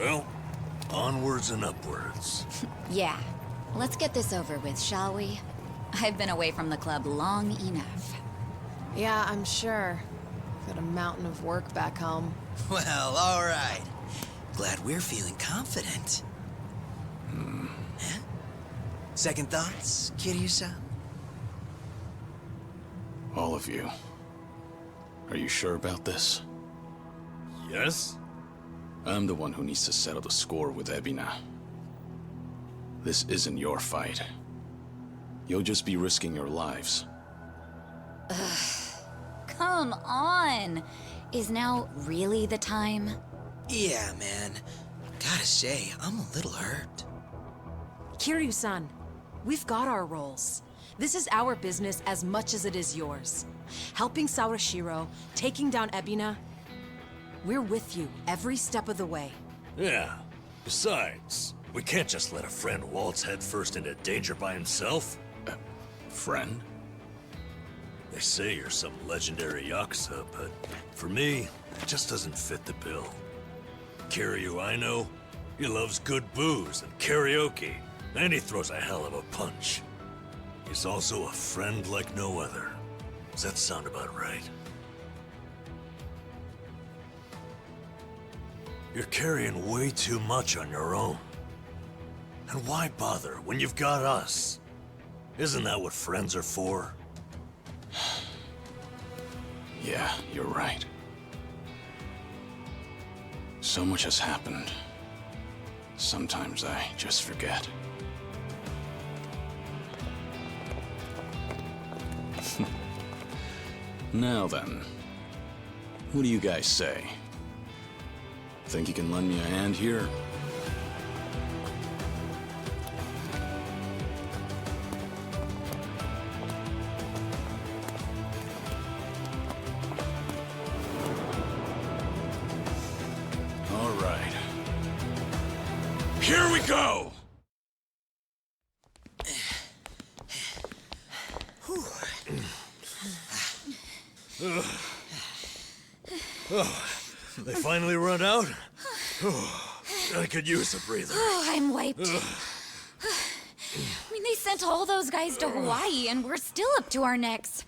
Well, onwards and upwards. Yeah. Let's get this over with, shall we? I've been away from the club long enough. Yeah, I'm sure. Got a mountain of work back home. Well, all right. Glad we're feeling confident. Huh? Second thoughts, Kiryu-san? All of you. Are you sure about this? Yes? I'm the one who needs to settle the score with Ebina. This isn't your fight. You'll just be risking your lives. Come on! Is now really the time? Yeah, man. Gotta say, I'm a little hurt. Kiryu-san, we've got our roles. This is our business as much as it is yours. Helping Sawashiro, taking down Ebina. We're with you every step of the way. Yeah. Besides, we can't just let a friend waltz headfirst into danger by himself. Friend? They say you're some legendary Yakuza, but for me, it just doesn't fit the bill. Kiryu, I know, he loves good booze and karaoke, and he throws a hell of a punch. He's also a friend like no other. Does that sound about right? You're carrying way too much on your own. And why bother when you've got us? Isn't that what friends are for? Yeah, you're right. So much has happened. Sometimes I just forget. Now then, what do you guys say? Think you can lend me a hand here? All right. Here we go! They finally run out? I could use a breather. Oh, I'm wiped. I mean, they sent all those guys to Hawaii, and we're still up to our necks.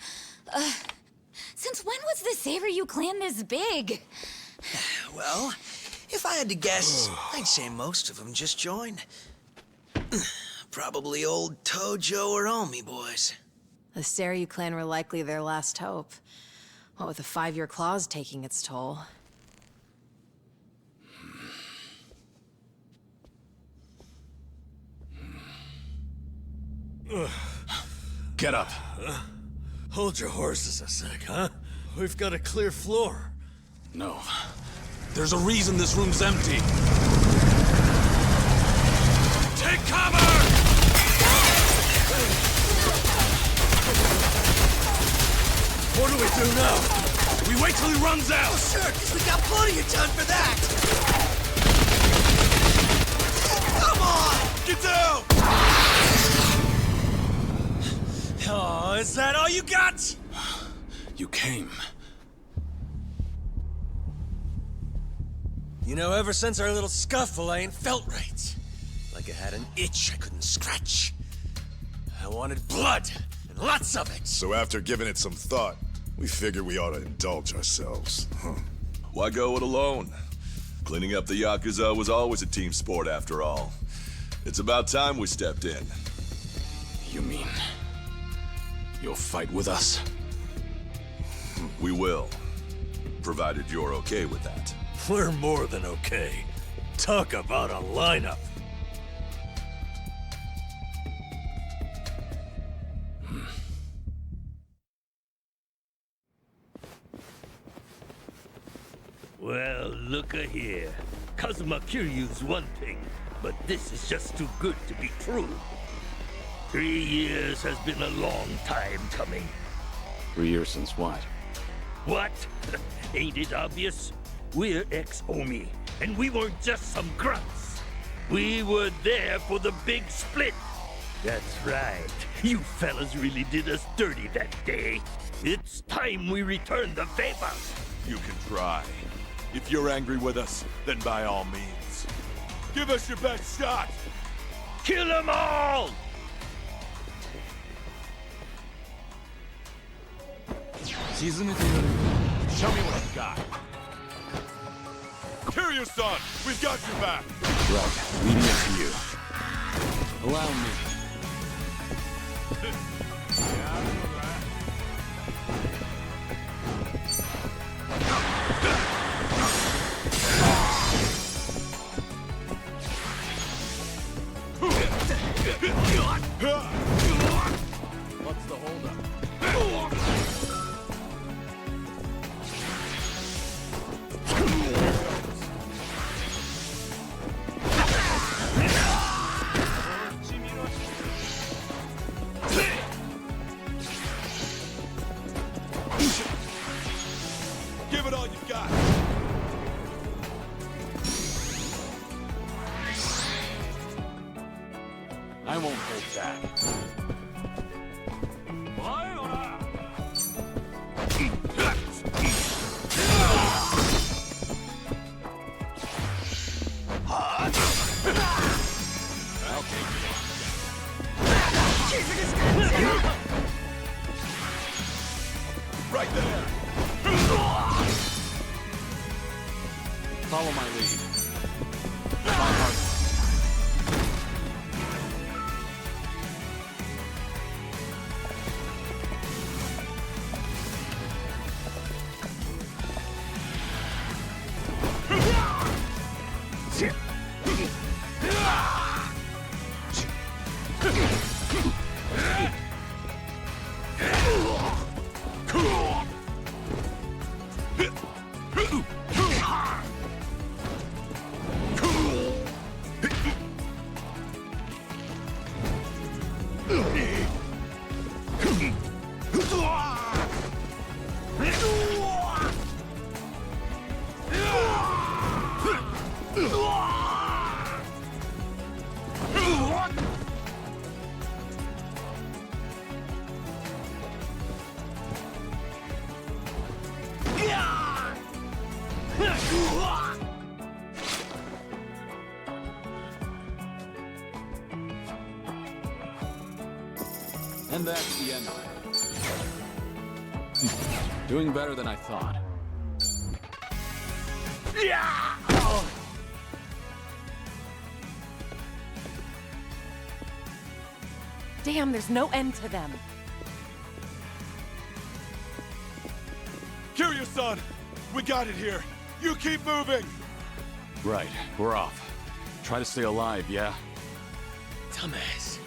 Since when was the Seiryu clan this big? Well, if I had to guess, I'd say most of them just joined. Probably old Tojo or Omi boys. The Seiryu clan were likely their last hope. What with the 5-year clause taking its toll. Get up. Hold your horses a sec, huh? We've got a clear floor. No. There's a reason this room's empty. Take cover! What do we do now? We wait till he runs out! Oh, sure, 'cause we got plenty of time for that! Come on! Get down! Oh, is that all you got? You came. You know, ever since our little scuffle, I ain't felt right. Like I had an itch I couldn't scratch. I wanted blood, and lots of it. So after giving it some thought, we figured we ought to indulge ourselves. Why go it alone? Cleaning up the Yakuza was always a team sport after all. It's about time we stepped in. You mean... you'll fight with us? We will. Provided you're okay with that. We're more than okay. Talk about a lineup. Well, look-a here. Kazuma Kiryu's one thing, but this is just too good to be true. 3 years has been a long time coming. 3 years since what? What? Ain't it obvious? We're ex-Omi, and we weren't just some grunts. We were there for the big split. That's right. You fellas really did us dirty that day. It's time we return the favor. You can try. If you're angry with us, then by all means. Give us your best shot! Kill them all! Show me what you got. Kiryu-san, we've got your back! Right, leaving it to you. Allow me. What's the holdup? Give it all you've got! I won't hold back. I'll take it. Right there! Follow my lead. My heart. And that's the end of it. Doing better than I thought. Damn, there's no end to them. Kiryu-san, we got it here. You keep moving! Right, we're off. Try to stay alive, yeah? Dumbass.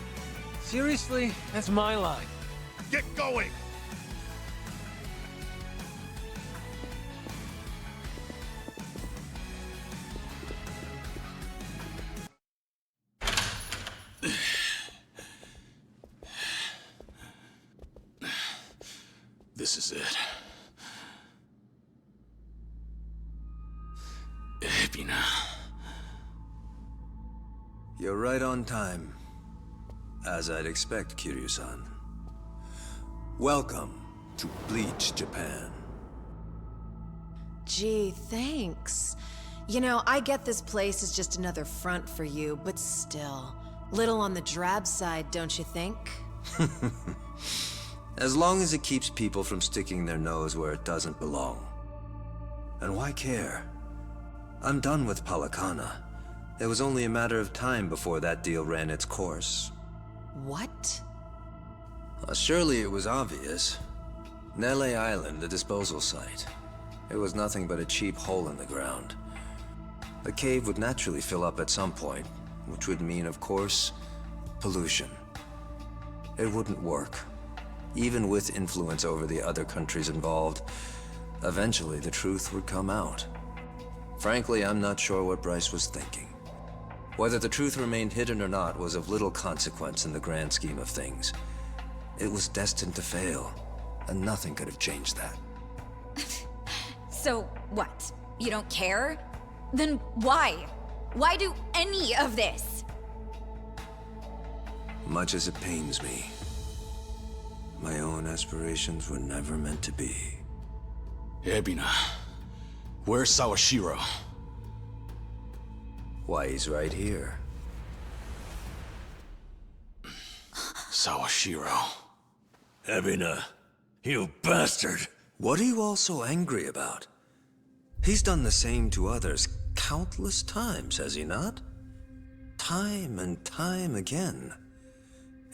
Seriously? That's my line. Get going! This is it. Ebina. You're right on time. As I'd expect, Kiryu-san. Welcome to Bleach, Japan. Gee, thanks. You know, I get this place is just another front for you, but still. Little on the drab side, don't you think? As long as it keeps people from sticking their nose where it doesn't belong. And why care? I'm done with Palakana. It was only a matter of time before that deal ran its course. What? Surely it was obvious. Nele Island, the disposal site. It was nothing but a cheap hole in the ground. The cave would naturally fill up at some point, which would mean, of course, pollution. It wouldn't work. Even with influence over the other countries involved, eventually the truth would come out. Frankly, I'm not sure what Bryce was thinking. Whether the truth remained hidden or not was of little consequence in the grand scheme of things. It was destined to fail, and nothing could have changed that. So, what? You don't care? Then why? Why do any of this? Much as it pains me, my own aspirations were never meant to be. Ebina. Where's Sawashiro? Why, he's right here. Sawashiro. Ebina, you bastard! What are you all so angry about? He's done the same to others countless times, has he not? Time and time again.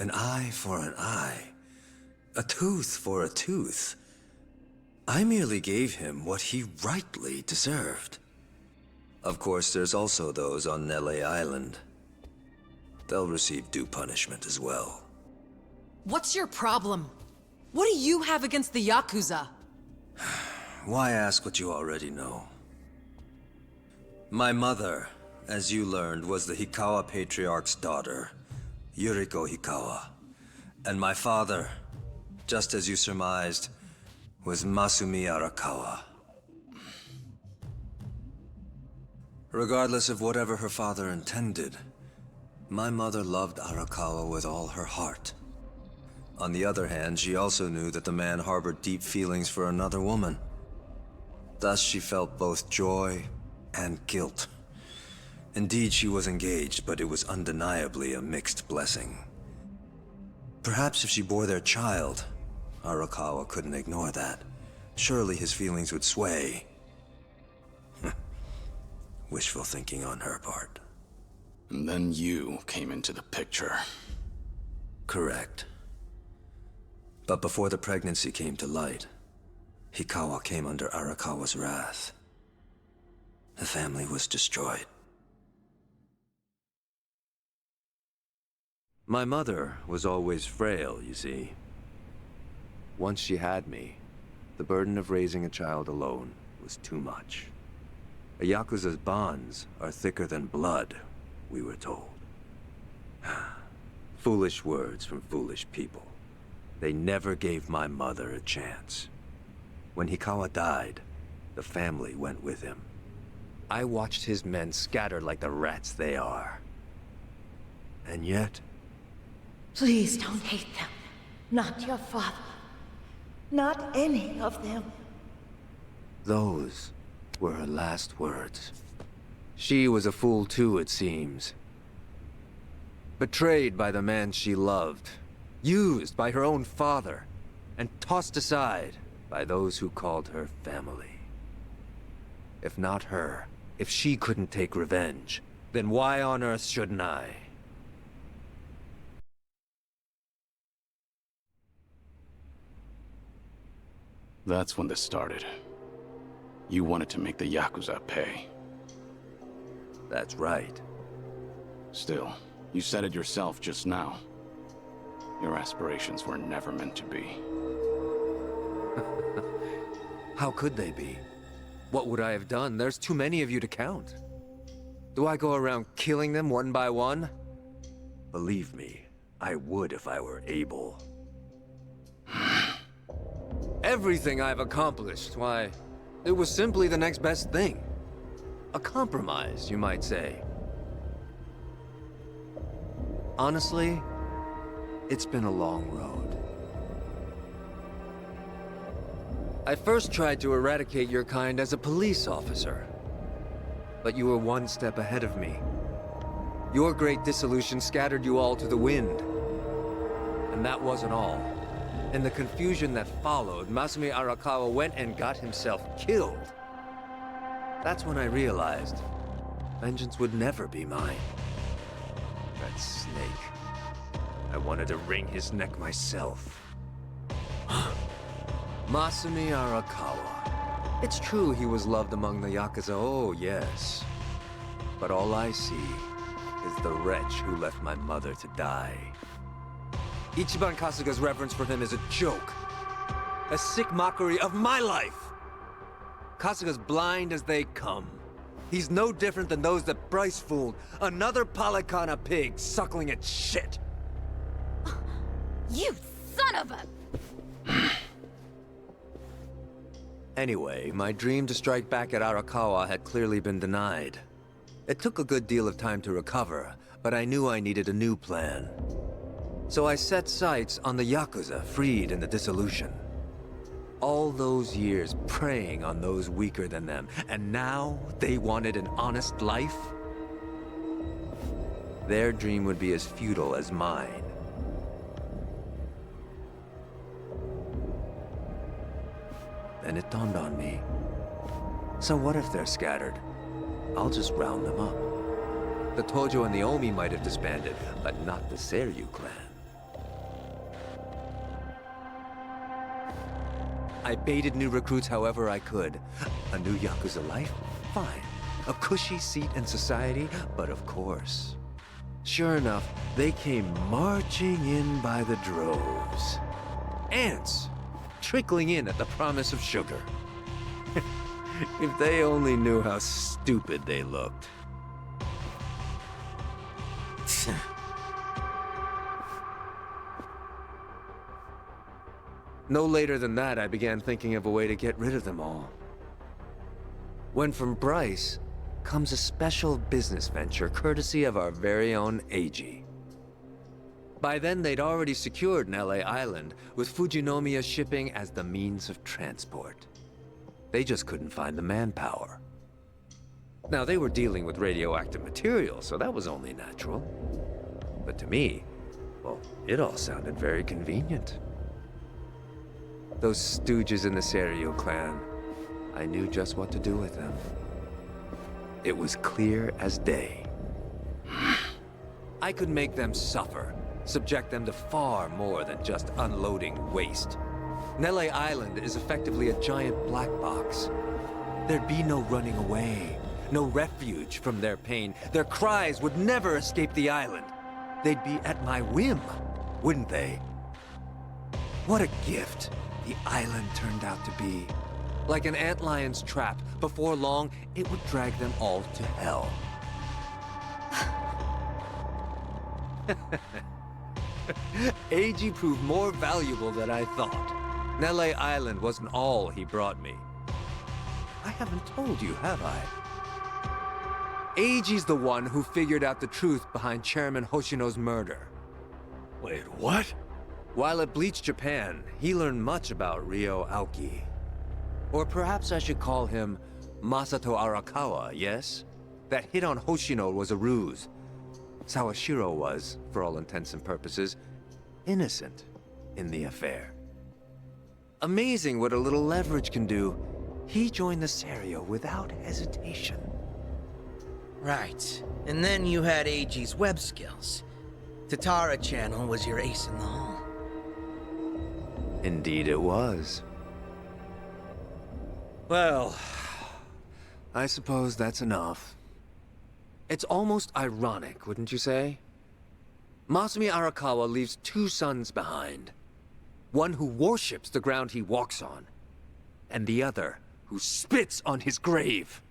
An eye for an eye. A tooth for a tooth. I merely gave him what he rightly deserved. Of course, there's also those on Nele Island. They'll receive due punishment as well. What's your problem? What do you have against the Yakuza? Why ask what you already know? My mother, as you learned, was the Hikawa Patriarch's daughter, Yuriko Hikawa. And my father, just as you surmised, was Masumi Arakawa. Regardless of whatever her father intended, my mother loved Arakawa with all her heart. On the other hand, she also knew that the man harbored deep feelings for another woman. Thus, she felt both joy and guilt. Indeed, she was engaged, but it was undeniably a mixed blessing. Perhaps if she bore their child, Arakawa couldn't ignore that. Surely his feelings would sway. Wishful thinking on her part. And then you came into the picture. Correct. But before the pregnancy came to light, Hikawa came under Arakawa's wrath. The family was destroyed. My mother was always frail, you see. Once she had me, the burden of raising a child alone was too much. A Yakuza's bonds are thicker than blood, we were told. Foolish words from foolish people. They never gave my mother a chance. When Hikawa died, the family went with him. I watched his men scatter like the rats they are. And yet... Please don't hate them. Not your father. Not any of them. those were her last words. She was a fool too, it seems. Betrayed by the man she loved. Used by her own father. And tossed aside by those who called her family. If not her, if she couldn't take revenge, then why on earth shouldn't I? That's when this started. You wanted to make the Yakuza pay. That's right. Still, you said it yourself just now. Your aspirations were never meant to be. How could they be? What would I have done? There's too many of you to count. Do I go around killing them one by one? Believe me, I would if I were able. Everything I've accomplished, why, it was simply the next best thing. A compromise, you might say. Honestly, it's been a long road. I first tried to eradicate your kind as a police officer. But you were one step ahead of me. Your great dissolution scattered you all to the wind. And that wasn't all. In the confusion that followed, Masumi Arakawa went and got himself killed. That's when I realized vengeance would never be mine. That snake. I wanted to wring his neck myself. Masumi Arakawa. It's true he was loved among the Yakuza, oh yes. But all I see is the wretch who left my mother to die. Ichiban Kasuga's reverence for him is a joke. A sick mockery of my life. Kasuga's blind as they come. He's no different than those that Bryce fooled. Another Palikana pig suckling its shit. You son of a... Anyway, my dream to strike back at Arakawa had clearly been denied. It took a good deal of time to recover, but I knew I needed a new plan. So I set sights on the Yakuza freed in the dissolution. All those years preying on those weaker than them, and now they wanted an honest life? their dream would be as futile as mine. Then it dawned on me. So what if they're scattered? I'll just round them up. The Tojo and the Omi might have disbanded, but not the Kiryu clan. I baited new recruits however I could. A new Yakuza life? Fine. A cushy seat in society? But of course. Sure enough, they came marching in by the droves. Ants! Trickling in at the promise of sugar. If they only knew how stupid they looked. No later than that, I began thinking of a way to get rid of them all. When from Bryce comes a special business venture courtesy of our very own Eiji. By then, they'd already secured an LA Island, with Fujinomiya shipping as the means of transport. They just couldn't find the manpower. Now, they were dealing with radioactive material, so that was only natural. But to me, well, it all sounded very convenient. Those stooges in the Kiryu clan, I knew just what to do with them. It was clear as day. I could make them suffer, subject them to far more than just unloading waste. Nele Island is effectively a giant black box. There'd be no running away, no refuge from their pain. Their cries would never escape the island. They'd be at my whim, wouldn't they? What a gift the island turned out to be. Like an antlion's trap, before long, it would drag them all to hell. Eiji proved more valuable than I thought. Nele Island wasn't all he brought me. I haven't told you, have I? Eiji's the one who figured out the truth behind Chairman Hoshino's murder. Wait, what? While at Bleach Japan, he learned much about Ryo Aoki. Or perhaps I should call him Masato Arakawa, yes? That hit on Hoshino was a ruse. Sawashiro was, for all intents and purposes, innocent in the affair. Amazing what a little leverage can do. He joined the Kiryu without hesitation. Right. And then you had Eiji's web skills. Tatara Channel was your ace in the hole. Indeed it was. Well, I suppose that's enough. It's almost ironic, wouldn't you say? Masumi Arakawa leaves two sons behind. One who worships the ground he walks on, and the other who spits on his grave.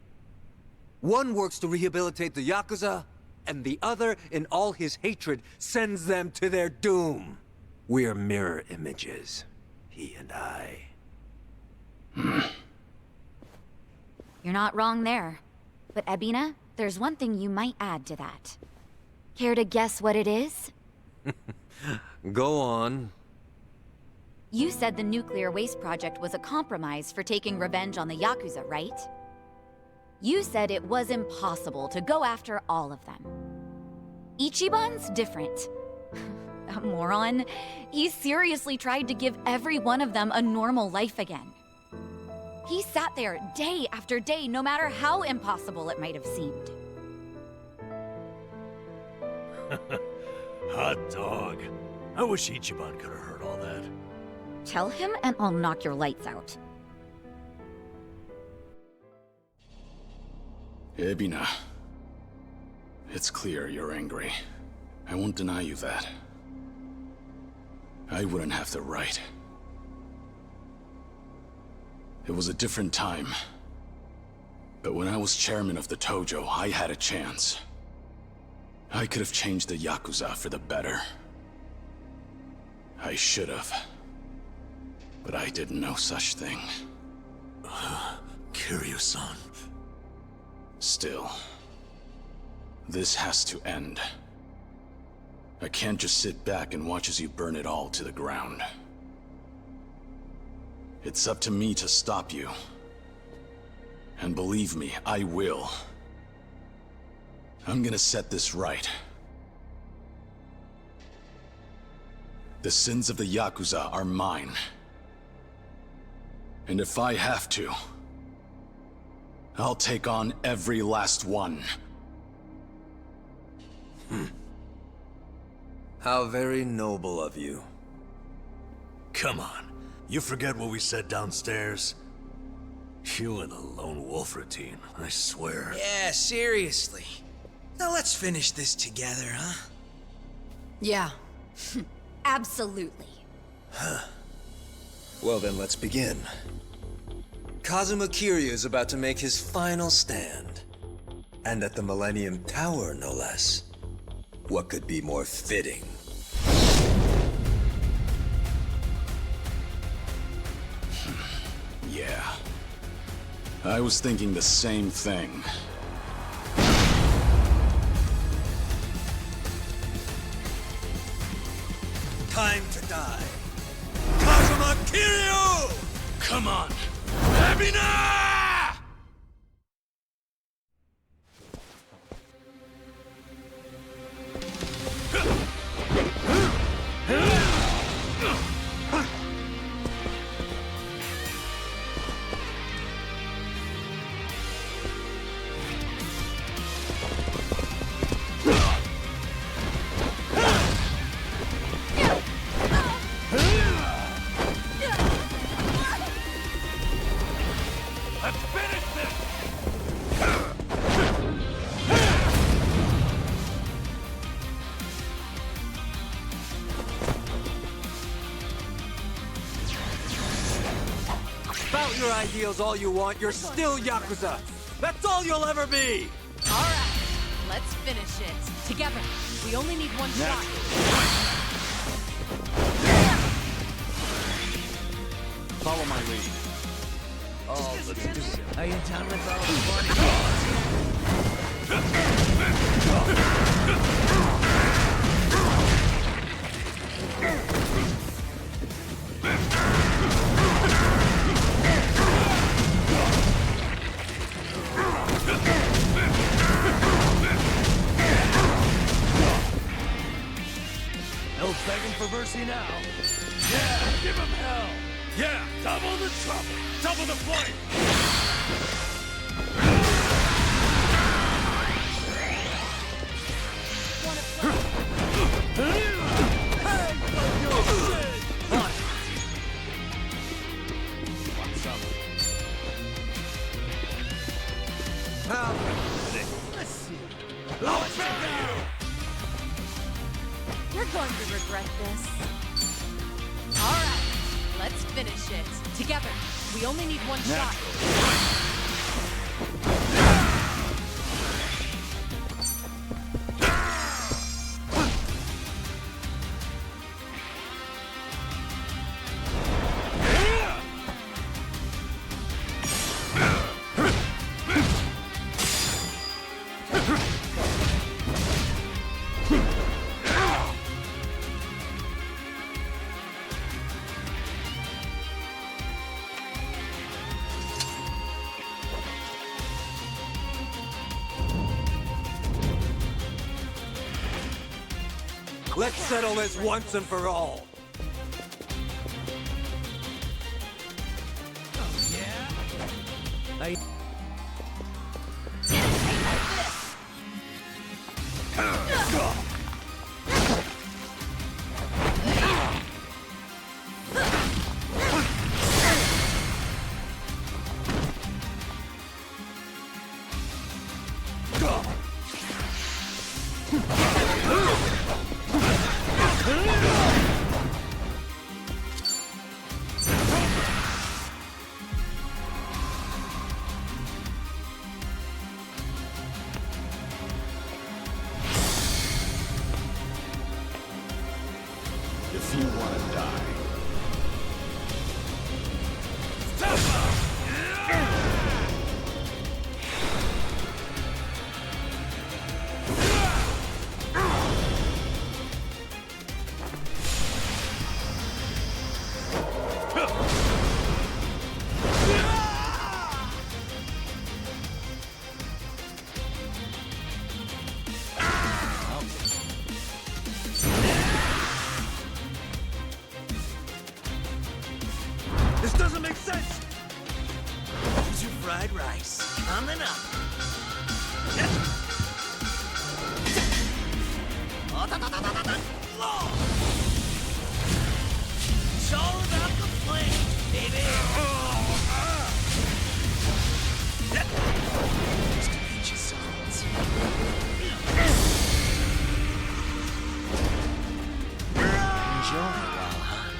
One works to rehabilitate the Yakuza, and the other, in all his hatred, sends them to their doom. We're mirror images, he and I. You're not wrong there. But Ebina, there's one thing you might add to that. Care to guess what it is? Go on. You said the nuclear waste project was a compromise for taking revenge on the Yakuza, right? You said it was impossible to go after all of them. Ichiban's different. A moron. He seriously tried to give every one of them a normal life again. He sat there day after day, no matter how impossible it might have seemed. Hot dog. I wish Ichiban could have heard all that. Tell him and I'll knock your lights out. Ebina, it's clear you're angry. I won't deny you that. I wouldn't have the right. It was a different time. But when I was chairman of the Tojo, I had a chance. I could have changed the Yakuza for the better. I should have. But I did no such thing. Kiryu-san. Still, this has to end. I can't just sit back and watch as you burn it all to the ground. It's up to me to stop you. And believe me, I will. I'm gonna set this right. The sins of the Yakuza are mine. And if I have to, I'll take on every last one. How very noble of you. Come on. You forget what we said downstairs? You and the lone wolf routine, I swear. Yeah, seriously. Now let's finish this together, huh? Yeah. Absolutely. Well then, let's begin. Kazuma Kiryu is about to make his final stand. And at the Millennium Tower, no less. What could be more fitting? Yeah. I was thinking the same thing. Time to die. Kazuma Kiryu! Come on! Abina! Spout your ideals all you want, you're still Yakuza! That's all you'll ever be! Alright, let's finish it. Together. We only need one shot. Follow my lead. Oh, let's do it. Are you done with all No begging for mercy now. Yeah, give him hell. Yeah, double the trouble, double the flame. You're going to regret this. Alright, let's finish it. Together. We only need one shot. Let's settle this once and for all! fried rice. Coming up. It's all about the flame, baby. Just to beat your sons. Enjoy while hot.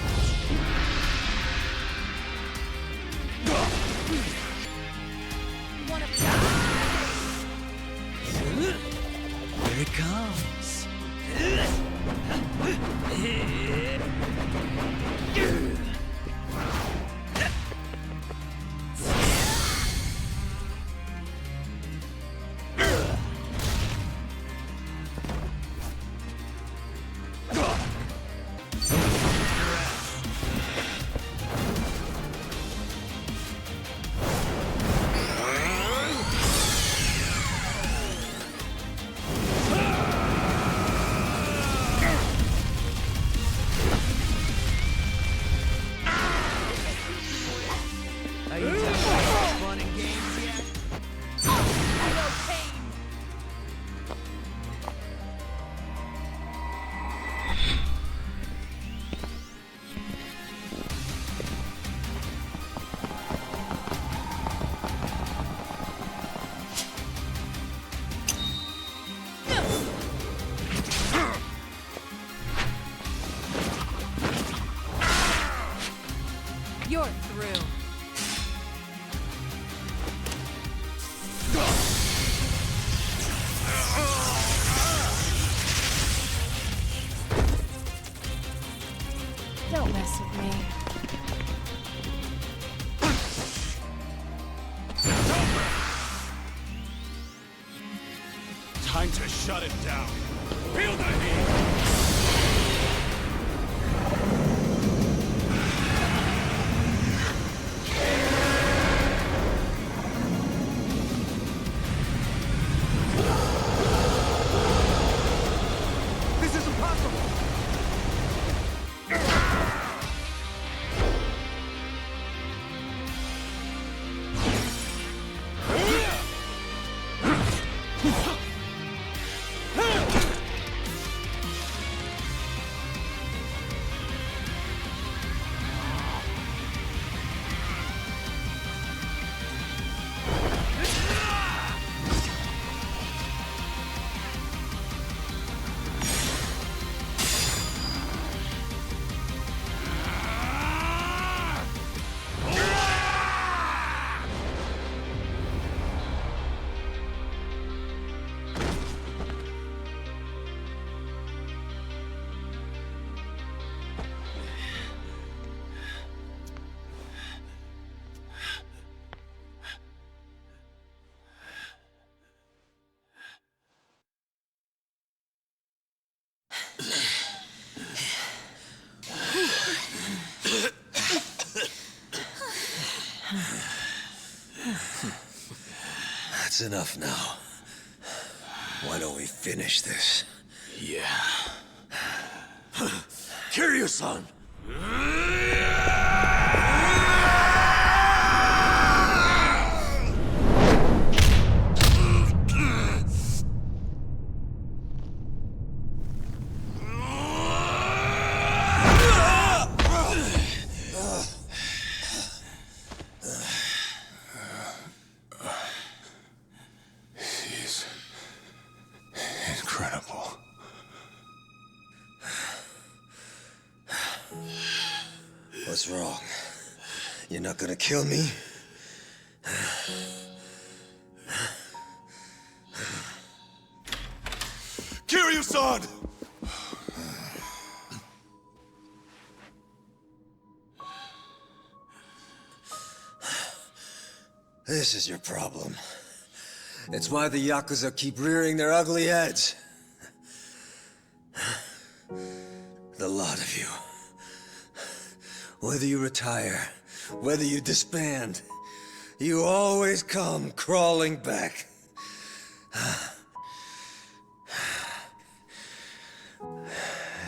Here it comes. Are you done with fun and games yet? You're through. Don't mess with me. Time to shut it down. Feel the heat! This is impossible! That's enough now. Why don't we finish this? Yeah. Kiryu-san! He's incredible. What's wrong? You're not gonna kill me? Kiryu-san! This is your problem. It's why the Yakuza keep rearing their ugly heads. The lot of you. Whether you retire, whether you disband, you always come crawling back.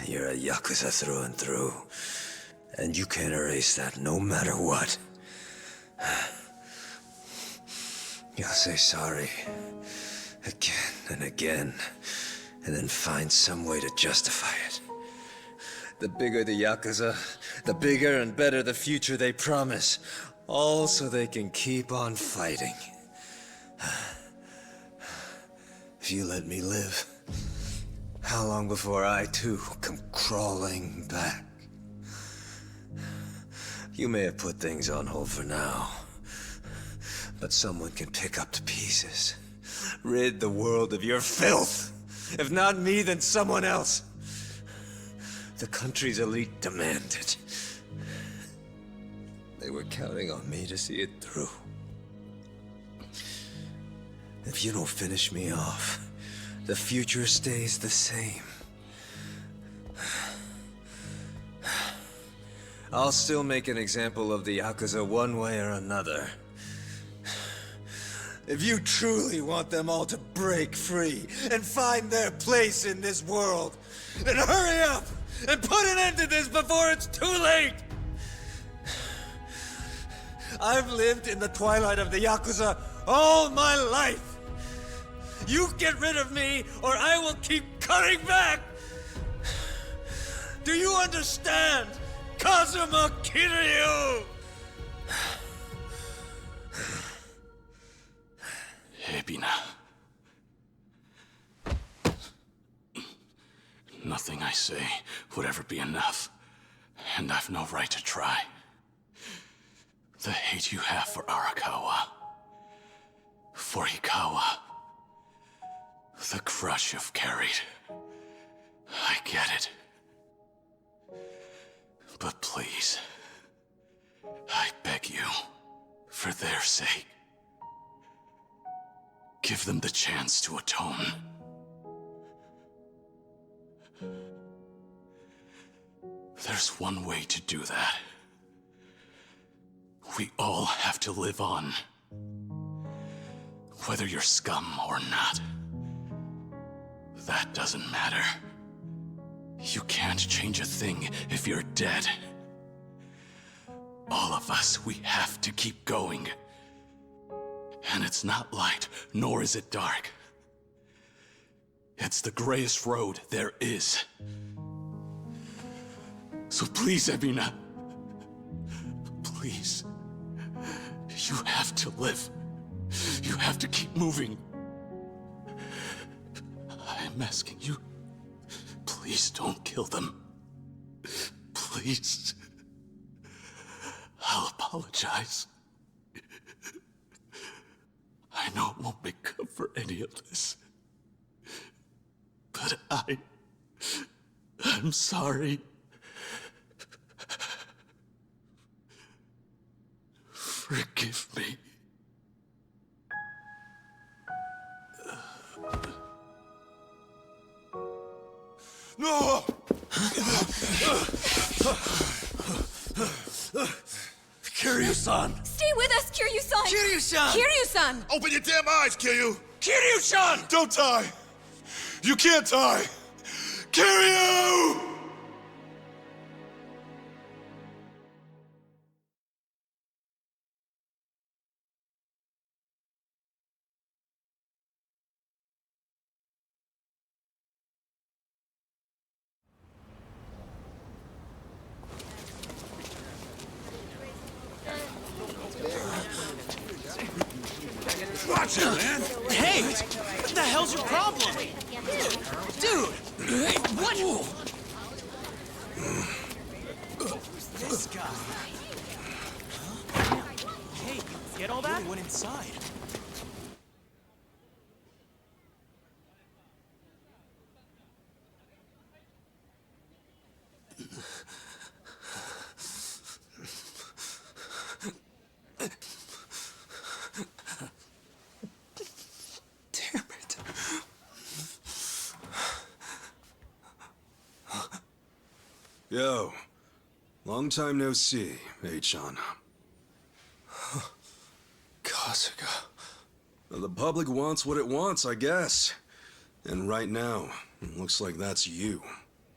You're a Yakuza through and through, and you can't erase that no matter what. You'll say sorry again and again, and then find some way to justify it. The bigger the Yakuza, the bigger and better the future they promise. All so they can keep on fighting. If you let me live, how long before I too come crawling back? You may have put things on hold for now, but someone can pick up the pieces. Rid the world of your filth. If not me, then someone else. The country's elite demand it. They were counting on me to see it through. If you don't finish me off, the future stays the same. I'll still make an example of the Yakuza one way or another. If you truly want them all to break free and find their place in this world, then hurry up and put an end to this before it's too late! I've lived in the twilight of the Yakuza all my life! You get rid of me, or I will keep cutting back! Do you understand, Kazuma Kiryu? Ebina. Nothing I say would ever be enough, and I've no right to try. The hate you have for Arakawa, for Ikawa, the crush you've carried, I get it. But please, I beg you, for their sake, give them the chance to atone. There's one way to do that. We all have to live on. Whether you're scum or not. That doesn't matter. You can't change a thing if you're dead. All of us, we have to keep going. And it's not light, nor is it dark. It's the grayest road there is. So please, Ebina. Please. You have to live. You have to keep moving. I'm asking you, please don't kill them. Please. I'll apologize. I know it won't make up for any of this. But I'm sorry. Forgive me. No! Kiryu-san! Stay with us, Kiryu-san! Kiryu-san! Kiryu-san! Open your damn eyes, Kiryu! Kiryu-san! Don't die! You can't die! Kiryu! Watch it, man! Hey! What the hell's your problem? Dude! Hey, what? This guy. Huh? Hey, get all that? He went inside. Yo, long time no see, H-chan. Kasuga. The public wants what it wants, I guess. And right now, it looks like that's you.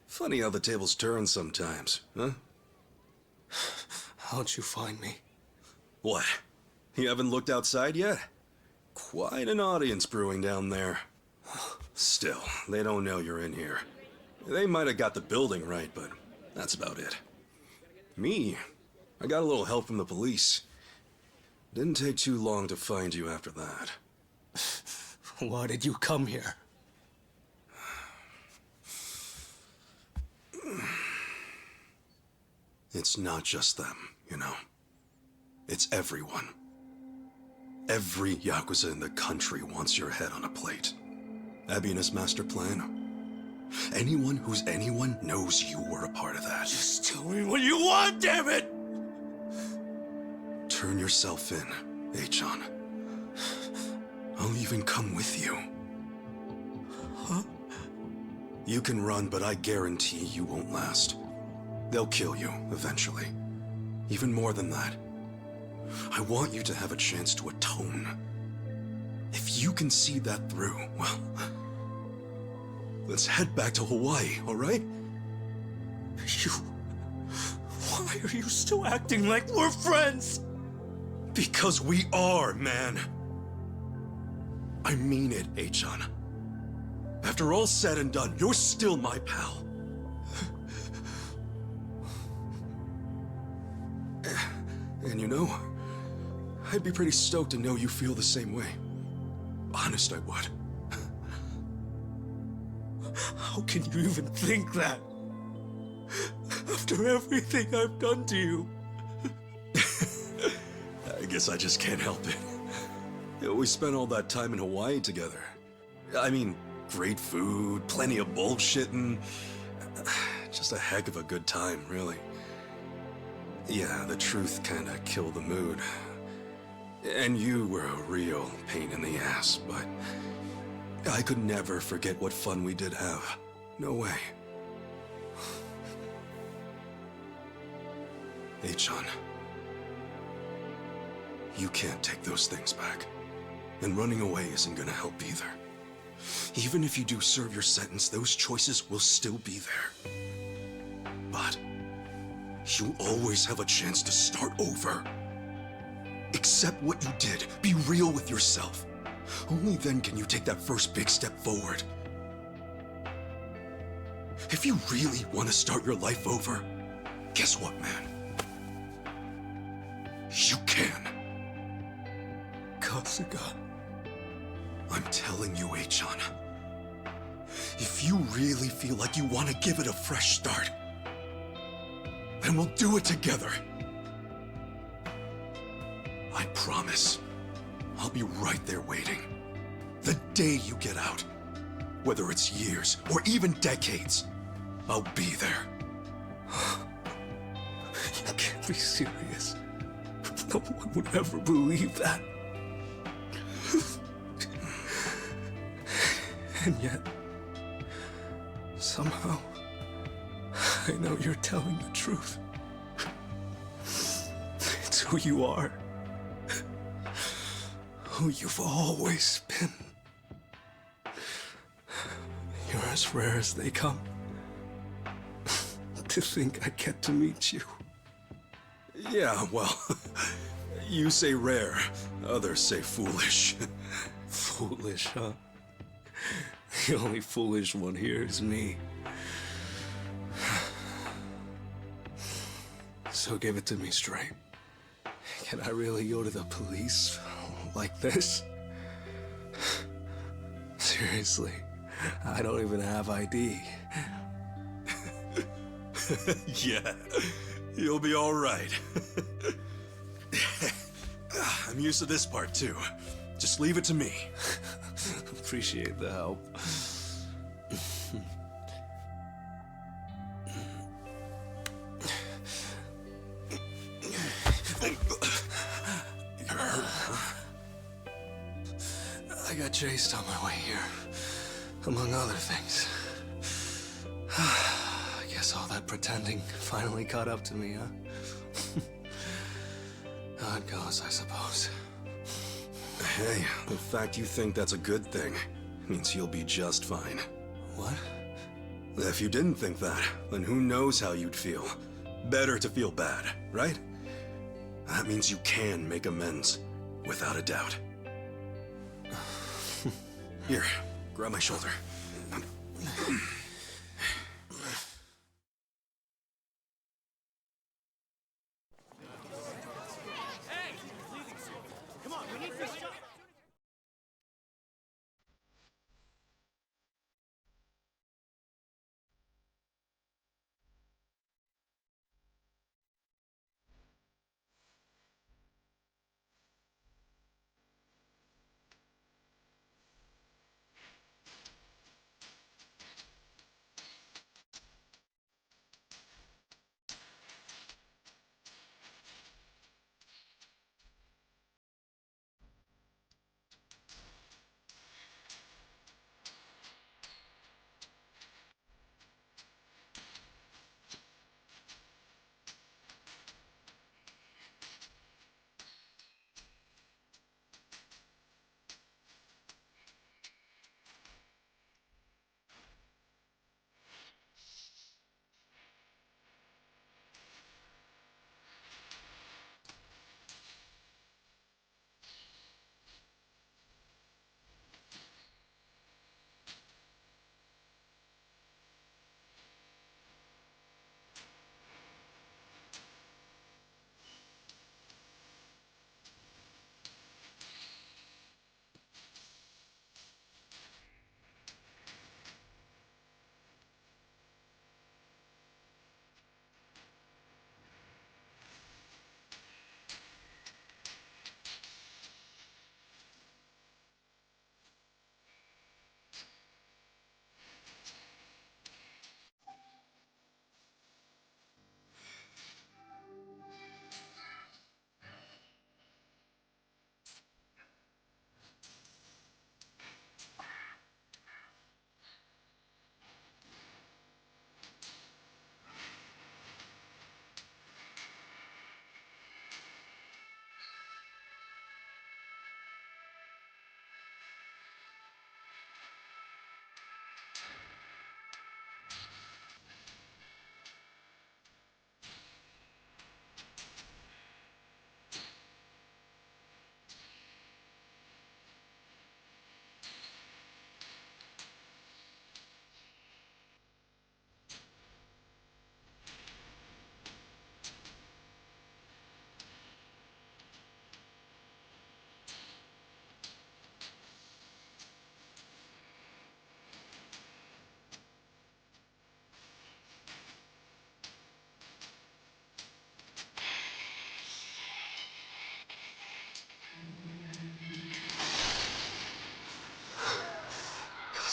Funny how the tables turn sometimes, huh? How'd you find me? What? You haven't looked outside yet? quite an audience brewing down there. Still, they don't know you're in here. They might have got the building right, but that's about it. Me, I got a little help from the police. Didn't take too long to find you after that. Why did you come here? It's not just them, you know. It's everyone. Every Yakuza in the country wants your head on a plate. Ebina's master plan. Anyone who's anyone knows you were a part of that. Just tell me what you want, damn it! Turn yourself in, Achan. I'll even come with you. Huh? You can run, but I guarantee you won't last. They'll kill you, eventually. Even more than that. I want you to have a chance to atone. If you can see that through, well... let's head back to Hawaii, all right? Why are you still acting like we're friends? Because we are, man. I mean it, Achan. After all said and done, you're still my pal. And you know, I'd be pretty stoked to know you feel the same way. Honest, I would. How can you even think that? After everything I've done to you. I guess I just can't help it. You know, we spent all that time in Hawaii together. I mean, great food, plenty of bullshitting. Just a heck of a good time, really. Yeah, the truth kinda killed the mood. And you were a real pain in the ass, but I could never forget what fun we did have. No way. Achan, you can't take those things back. And running away isn't gonna help either. Even if you do serve your sentence, those choices will still be there. But you always have a chance to start over. Accept what you did. Be real with yourself. Only then can you take that first big step forward. If you really want to start your life over, guess what, man? You can. Kasuga. I'm telling you, Achan. If you really feel like you want to give it a fresh start, then we'll do it together. I promise. I'll be right there waiting. The day you get out. Whether it's years or even decades, I'll be there. You can't be serious. No one would ever believe that. And yet, somehow, I know you're telling the truth. It's who you are. Who you've always been. You're as rare as they come. To think I get to meet you. Yeah, well, you say rare, others say foolish. Foolish, huh? The only foolish one here is me. So give it to me straight. Can I really go to the police like this? Seriously, I don't even have ID. Yeah, you'll be all right. I'm used to this part too. Just leave it to me. Appreciate the help. I got chased on my way here, among other things. I guess all that pretending finally caught up to me, huh? How it goes, I suppose. Hey, the fact you think that's a good thing means you'll be just fine. What? If you didn't think that, then who knows how you'd feel. Better to feel bad, right? That means you can make amends, without a doubt. Here, grab my shoulder.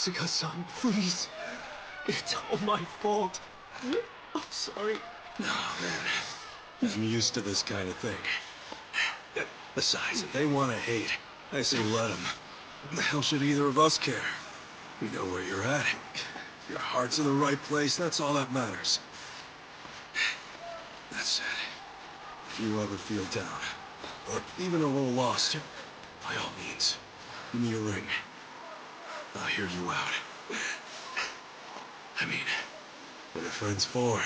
Kasuga-san, please. It's all my fault. I'm sorry. Oh, man. I'm used to this kind of thing. Besides, if they want to hate, I say let them. What the hell should either of us care? You know where you're at. Your heart's in the right place, that's all that matters. That said, if you ever feel down, or even a little lost, by all means, give me a ring. I'll hear you out. I mean, what are friends for,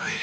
right?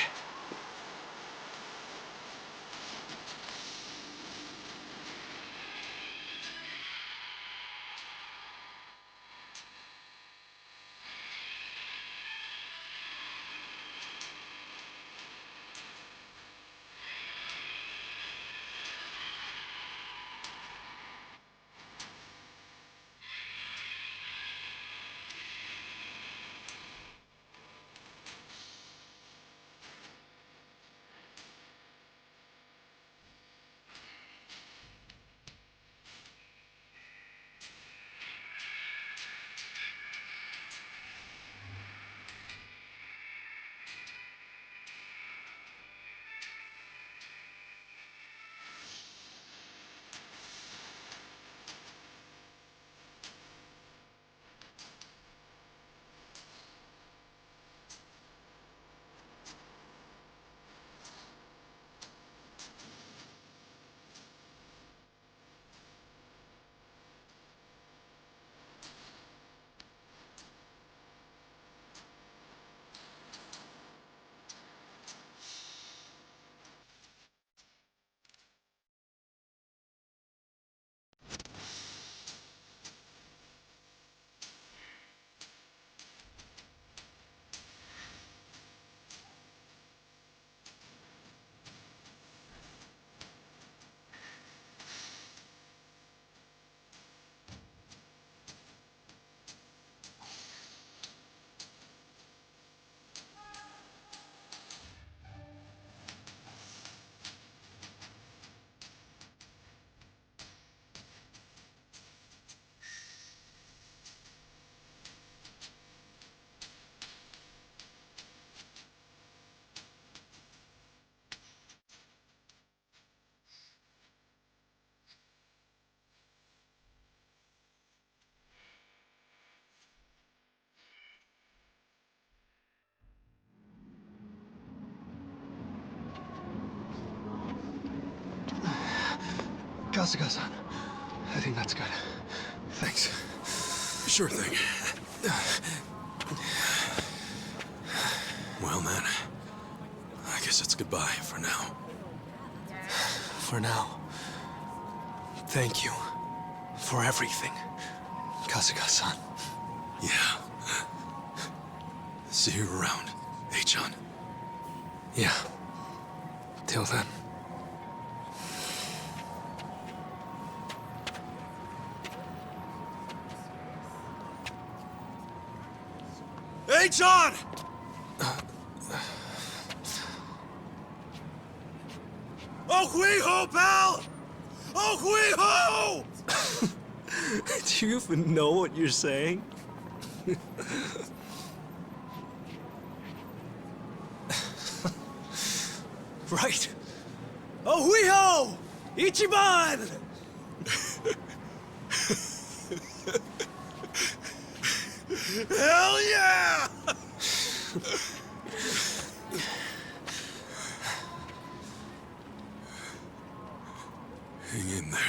Kasuga-san. I think that's good. Thanks. Sure thing. Well, man. I guess it's goodbye for now. For now. Thank you for everything, Kasuga-san. Yeah. See you around, H-chan. Yeah. Till then. Hey, John! Oh, hui-ho, pal! Oh, hui-ho! Do you even know what you're saying? Right. Oh, hui-ho! Ichiban! Hell yeah! Hang in there,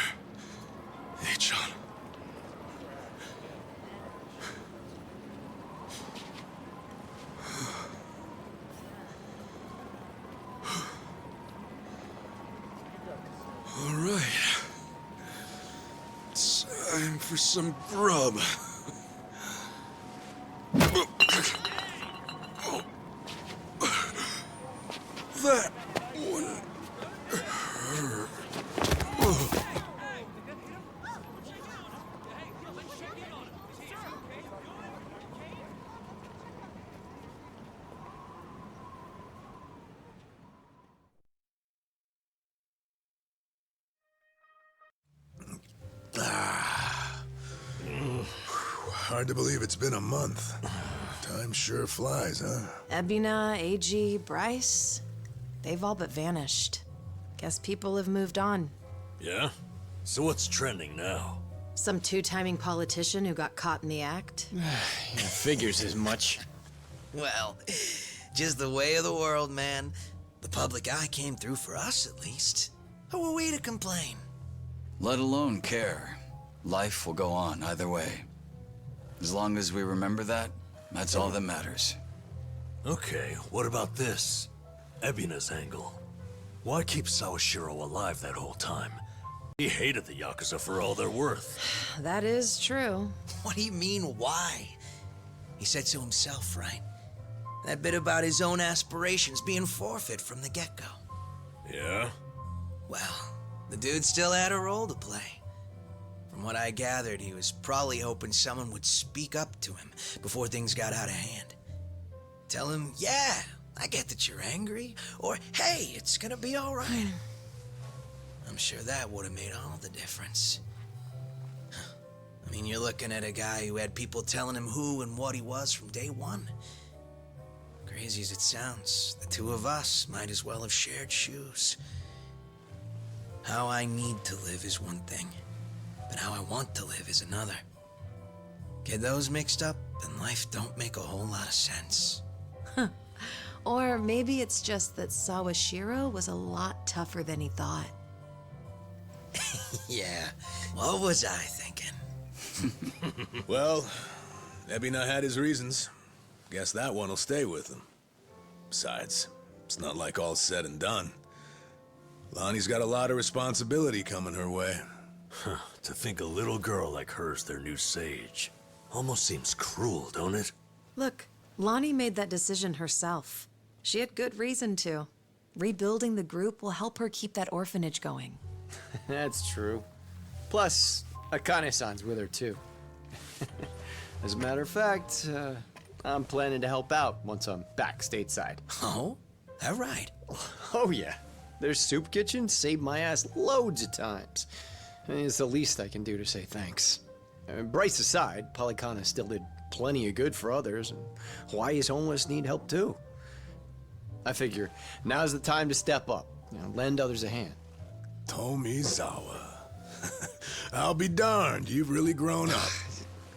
H-chan. All right. Time for some grub. That one hurt. Hard to believe it's been a month. Time sure flies, huh? Ebina, AG, Bryce, they've all but vanished. Guess people have moved on. Yeah? So what's trending now? Some two-timing politician who got caught in the act. Figures as much. Well, just the way of the world, man. The public eye came through for us, at least. Who are we to complain? Let alone care. Life will go on either way. As long as we remember that, that's all that matters. Okay, what about this? Ebina's angle. Why keep Sawashiro alive that whole time? He hated the Yakuza for all they're worth. That is true. What do you mean, why? He said so himself, right? That bit about his own aspirations being forfeit from the get-go. Yeah? Well, the dude still had a role to play. From what I gathered, he was probably hoping someone would speak up to him before things got out of hand. Tell him, yeah, I get that you're angry, or hey, it's gonna be all right. I'm sure that would have made all the difference. I mean, you're looking at a guy who had people telling him who and what he was from day one. Crazy as it sounds, the two of us might as well have shared shoes. How I need to live is one thing, but how I want to live is another. Get those mixed up, and life don't make a whole lot of sense. Or maybe it's just that Sawashiro was a lot tougher than he thought. Yeah, what was I thinking? Well, Ebina had his reasons. Guess that one will stay with him. Besides, it's not like all said and done. Lonnie's got a lot of responsibility coming her way. To think a little girl like her's their new sage. Almost seems cruel, don't it? Look, Lonnie made that decision herself. She had good reason to. Rebuilding the group will help her keep that orphanage going. That's true. Plus, Akane-san's with her too. As a matter of fact, I'm planning to help out once I'm back stateside. Oh? That right? Oh yeah. Their soup kitchen saved my ass loads of times. It's the least I can do to say thanks. Bryce aside, Polycana still did plenty of good for others, and Hawaii's homeless need help too. I figure now's the time to step up, lend others a hand. Tomizawa. I'll be darned, you've really grown up.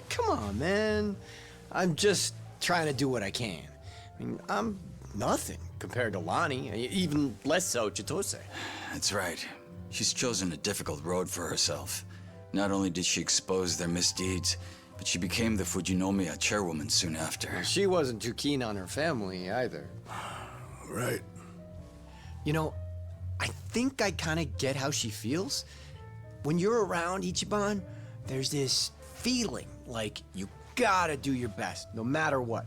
Come on, man. I'm just trying to do what I can. I mean, I'm nothing compared to Lonnie, even less so Chitose. That's right. She's chosen a difficult road for herself. Not only did she expose their misdeeds, but she became the Fujinomiya chairwoman soon after. She wasn't too keen on her family either. Right. You know, I think I kind of get how she feels. When you're around Ichiban, there's this feeling like you gotta do your best, no matter what.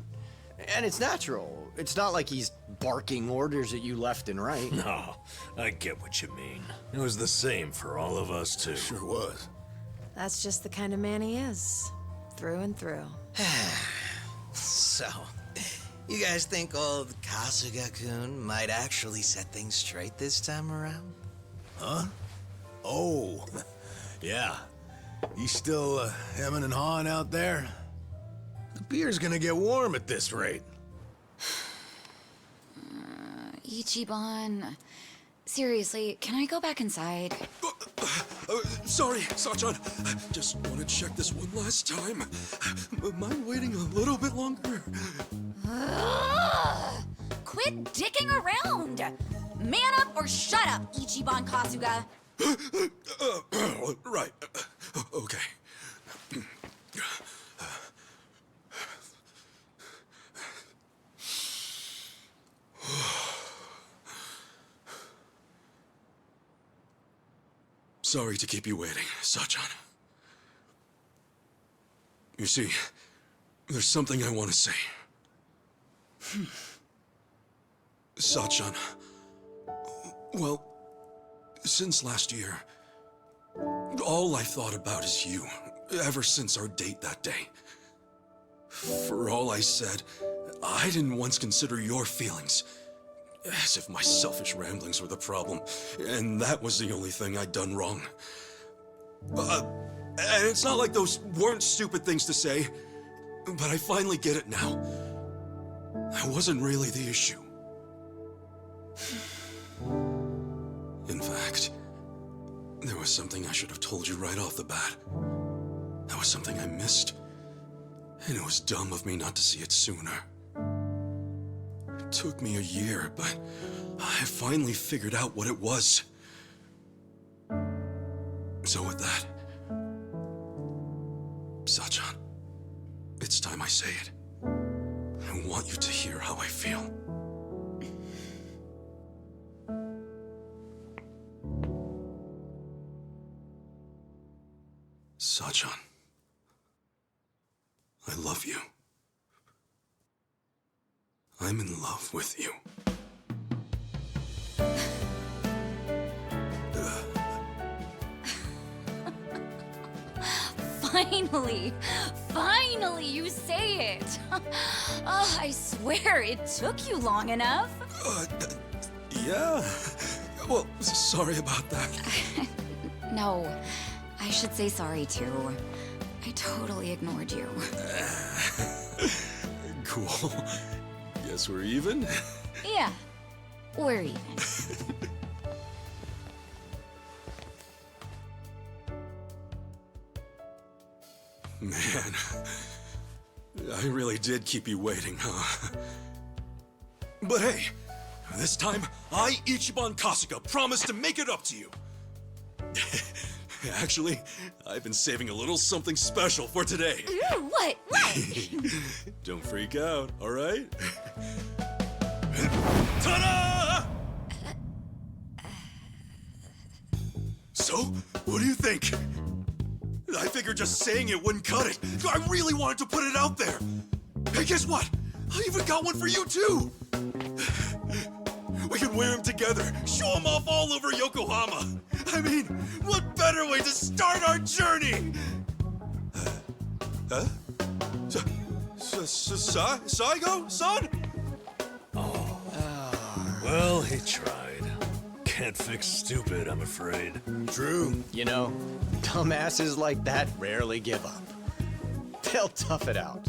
And it's natural. It's not like he's barking orders at you left and right. No, I get what you mean. It was the same for all of us, too. Sure was. That's just the kind of man he is. Through and through. So, you guys think old Kasuga-kun might actually set things straight this time around? Huh? Oh, yeah. You still hemming and hawing out there? The beer's gonna get warm at this rate. Ichiban... Seriously, can I go back inside? Sorry, Sachan. Just want to check this one last time. Mind waiting a little bit longer? Ugh! Quit dicking around! Man up or shut up, Ichiban Kasuga! Right. Okay. Sorry to keep you waiting, Sachan. You see, there's something I want to say. Sachan, well, since last year, all I've thought about is you, ever since our date that day. For all I said, I didn't once consider your feelings. As if my selfish ramblings were the problem, and that was the only thing I'd done wrong. And it's not like those weren't stupid things to say, but I finally get it now. I wasn't really the issue. In fact, there was something I should have told you right off the bat. That was something I missed, and it was dumb of me not to see it sooner. It took me a year, but I finally figured out what it was. So with that, Sachan, it's time I say it. I want you to hear how I feel. Sachan, I love you. I'm in love with you. Finally, you say it. Oh, I swear it took you long enough. Yeah. Well, sorry about that. No, I should say sorry too. I totally ignored you. Cool. Guess we're even? Yeah, we're even. Man, I really did keep you waiting, huh? But hey, this time, I, Ichiban Kasuga, promise to make it up to you. Actually, I've been saving a little something special for today. Ooh, what? Don't freak out, all right? Ta-da! So, what do you think? I figured just saying it wouldn't cut it. I really wanted to put it out there. Hey, guess what? I even got one for you, too. We can wear them together, show them off all over Yokohama. I mean, what better way to start our journey? Huh? Saigo-san? Well, he tried. Can't fix stupid, I'm afraid. True. You know, dumbasses like that rarely give up. They'll tough it out,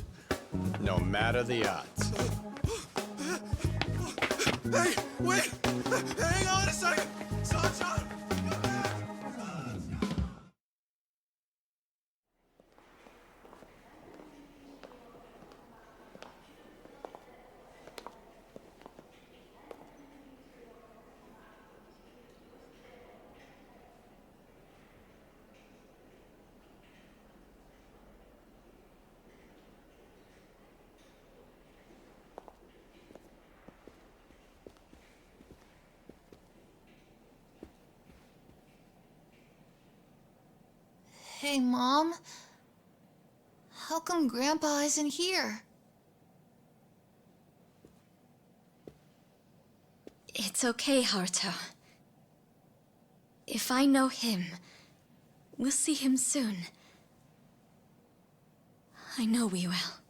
no matter the odds. Hey, wait! Hang on a second! Sunshine! Hey, Mom. How come Grandpa isn't here? It's okay, Haruto. If I know him, we'll see him soon. I know we will.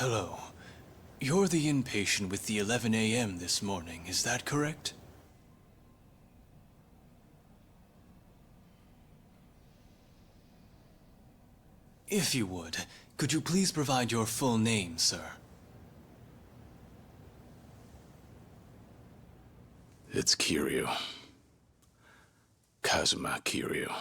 Hello. You're the inpatient with the 11 a.m. this morning, is that correct? If you would, could you please provide your full name, sir? It's Kiryu. Kazuma Kiryu.